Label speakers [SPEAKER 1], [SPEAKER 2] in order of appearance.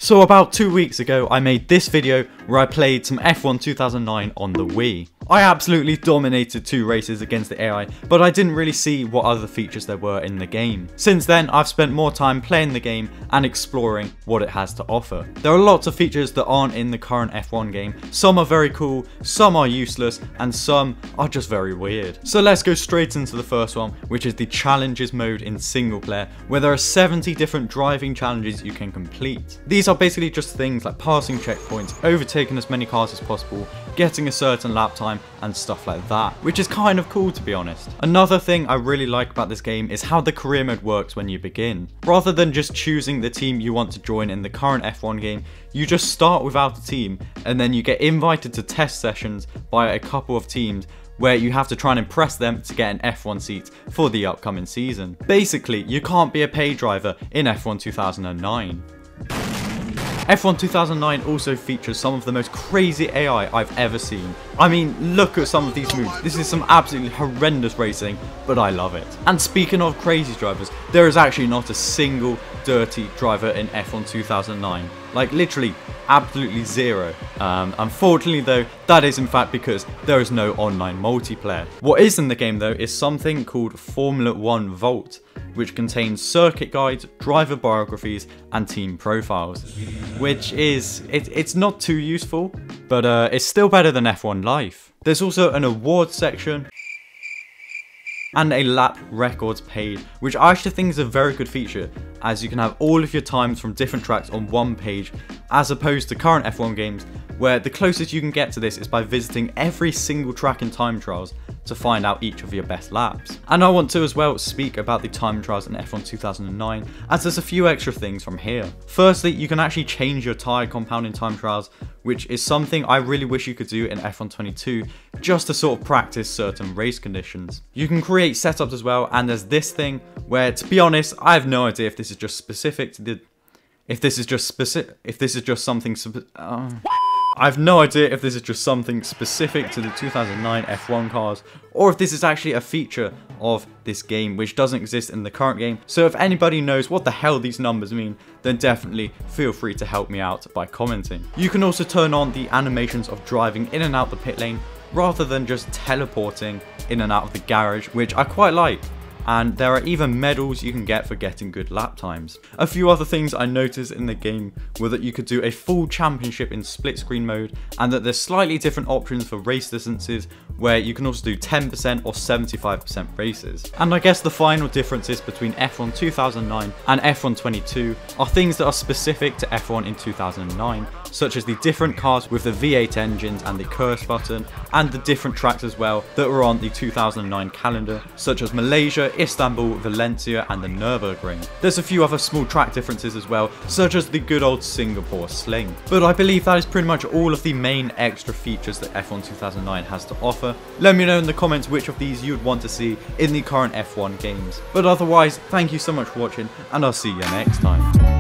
[SPEAKER 1] So about 2 weeks ago, I made this video where I played some F1 2009 on the Wii. I absolutely dominated 2 races against the AI, but I didn't really see what other features there were in the game. Since then, I've spent more time playing the game and exploring what it has to offer. There are lots of features that aren't in the current F1 game. Some are very cool, some are useless, and some are just very weird. So let's go straight into the first one, which is the challenges mode in single player, where there are 70 different driving challenges you can complete. These are basically just things like passing checkpoints, overtaking as many cars as possible, getting a certain lap time, and stuff like that, which is kind of cool to be honest. Another thing I really like about this game is how the career mode works when you begin. Rather than just choosing the team you want to join in the current F1 game, you just start without a team and then you get invited to test sessions by a couple of teams where you have to try and impress them to get an F1 seat for the upcoming season. Basically, you can't be a paid driver in F1 2009. F1 2009 also features some of the most crazy AI I've ever seen. I mean, look at some of these moves. This is some absolutely horrendous racing, but I love it. And speaking of crazy drivers, there is actually not a single dirty driver in F1 2009. Like literally, absolutely zero. Unfortunately though, that is in fact because there is no online multiplayer. What is in the game though is something called Formula 1 Vault, which contains circuit guides, driver biographies, and team profiles. Which is, it's not too useful, but it's still better than F1 Life. There's also an awards section, and a lap records page, which I actually think is a very good feature, as you can have all of your times from different tracks on one page, as opposed to current F1 games, where the closest you can get to this is by visiting every single track in time trials to find out each of your best laps. And I want to as well speak about the time trials in F1 2009, as there's a few extra things from here. Firstly, you can actually change your tyre compound in time trials, which is something I really wish you could do in F1 22, just to sort of practice certain race conditions. You can create setups as well, and there's this thing where, to be honest, I have no idea if this is just specific to the I have no idea if this is just something specific to the 2009 F1 cars, or if this is actually a feature of this game which doesn't exist in the current game. So if anybody knows what the hell these numbers mean, then definitely feel free to help me out by commenting. You can also turn on the animations of driving in and out the pit lane, rather than just teleporting in and out of the garage, which I quite like. And there are even medals you can get for getting good lap times. A few other things I noticed in the game were that you could do a full championship in split screen mode, and that there's slightly different options for race distances, where you can also do 10% or 75% races. And I guess the final differences between F1 2009 and F1 22 are things that are specific to F1 in 2009, such as the different cars with the V8 engines and the curse button, and the different tracks as well that were on the 2009 calendar, such as Malaysia, Istanbul, Valencia, and the Nürburgring. There's a few other small track differences as well, such as the good old Singapore sling. But I believe that is pretty much all of the main extra features that F1 2009 has to offer. Let me know in the comments which of these you'd want to see in the current F1 games. But otherwise, thank you so much for watching, and I'll see you next time.